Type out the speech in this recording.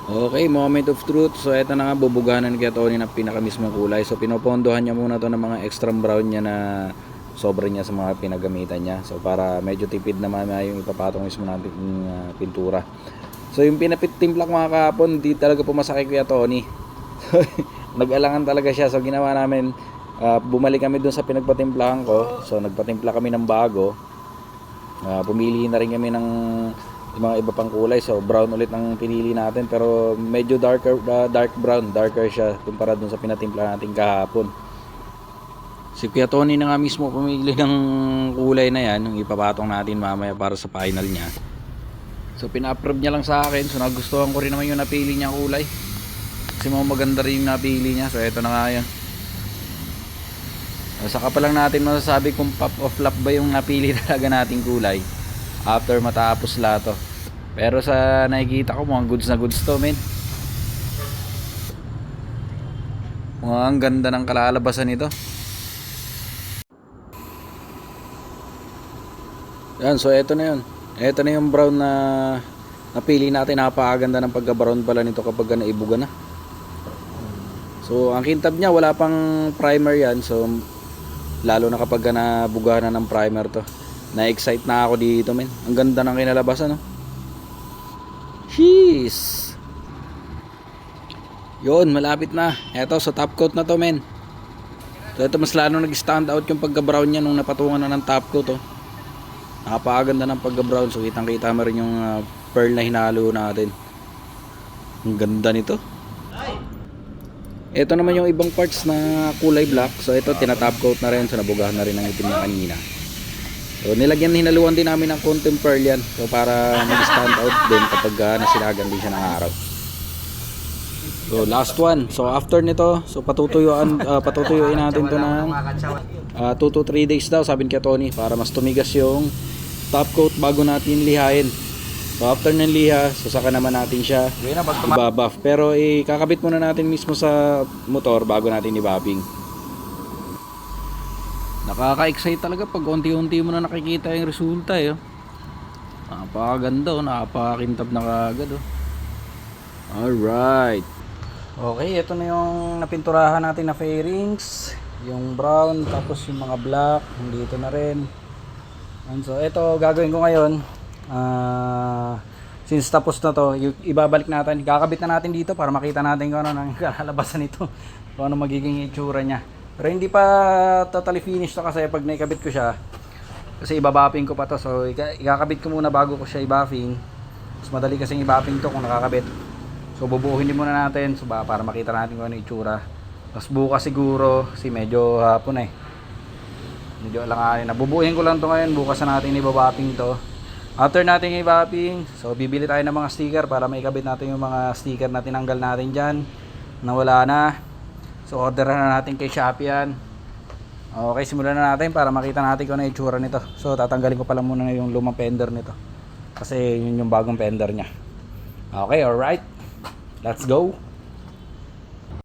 Okay, moment of truth. So ito na nga, bubuganan kay Tony ng pinakamismong kulay. So pinopondohan niya muna to ng mga extra brown niya na sobra niya sa mga pinagamitan niya. So para medyo tipid naman na yung ipapatong mismo natin pintura. So yung pinapit-timplak mga kahapon, di talaga pumasakay kay Tony. Nag-alangan talaga siya. So ginawa namin, bumalik kami dun sa pinagpatimplahan ko. So nagpatimpla kami ng bago. Pumili na rin kami ng mga iba pang kulay. So brown ulit ang pinili natin, pero medyo darker, dark brown, darker siya kumpara dun sa pinatimpla natin kahapon. Si Kuya Tony na nga mismo pumili ng kulay na yan, yung ipapatong natin mamaya para sa final niya. So pina-approve niya lang sa akin. So nagustuhan ko rin naman yung napili niyang kulay, kasi mga maganda rin yung napili niya. So eto na nga yan. Saka pa lang natin masasabi kung pop o flop ba yung napili talaga nating kulay after matapos lahat to. Pero sa nakikita ko, mukhang goods na goods to, men. Mukhang ganda ng kalalabasan nito. Yan, so eto na yun. Eto na yung brown na napili natin. Napakaganda ng pagka-brown pala nito kapag naibuga na. So ang kintab niya, wala pang primer yan. So lalo na kapag nabugahan na ng primer to, na-excite na ako dito, men. Ang ganda ng kinalabasan, no? Jeez. Yun, malapit na. Eto, so top coat na to, men. So ito, mas lalo nag-stand out yung pagka-brown niya nung napatungan na ng top coat, oh. Napakaganda ng pagka-brown. So kitang kita mo rin yung pearl na hinalo natin. Ang ganda nito. Ito naman yung ibang parts na kulay black. So ito, tinatop coat na rin. So nabugahan na rin ang itim niya kanina. So nilagyan, hinaluan din namin ng konting pearl yan. So para mag-stand out din kapag nasilagan din siya ng araw. So last one. So after nito, so patutuyuin natin to ng 2 to 3 days daw, sabi ni Tony, para mas tumigas yung top coat bago natin lihain. So after ng liha, so saka naman natin siya ibabuff. Pero ikakabit muna natin mismo sa motor bago natin i-buffing. Nakaka-excite talaga pag unti-unti mo na nakikita yung resulta, eh. Napakaganda, napakakintab na kagad, oh. Alright. Okay, ito na yung napinturahan natin na fairings. Yung brown, tapos yung mga black, dito na rin. And so ito gagawin ko ngayon, since tapos na to, ibabalik natin, kakabit na natin dito para makita natin kung ano nang kalalabasan nito, kung ano magiging itsura niya. Pero hindi pa totally finished to, kasi pag naikabit ko siya, kasi ibabapping ko pa to, so ikakabit ko muna bago ko siya i-buffing. Mas madali kasing i-buffing to kung nakakabit. So bubuuhin din muna natin, so para makita natin kung ano itsura. Tapos bukas siguro, kasi medyo hapon eh, medyo alanganin na. Bubuuhin ko lang to ngayon, bukas na natin i-buffing to. After natin i-buffing, so bibili tayo ng mga sticker para maikabit natin yung mga sticker na tinanggal natin dyan na wala na. So orderan na natin kay Shopee yan. Okay, simulan na natin para makita natin kung ano yung itsura nito. So tatanggalin ko pala muna yung lumang fender nito, kasi yun yung bagong fender nya. Okay, alright, let's go.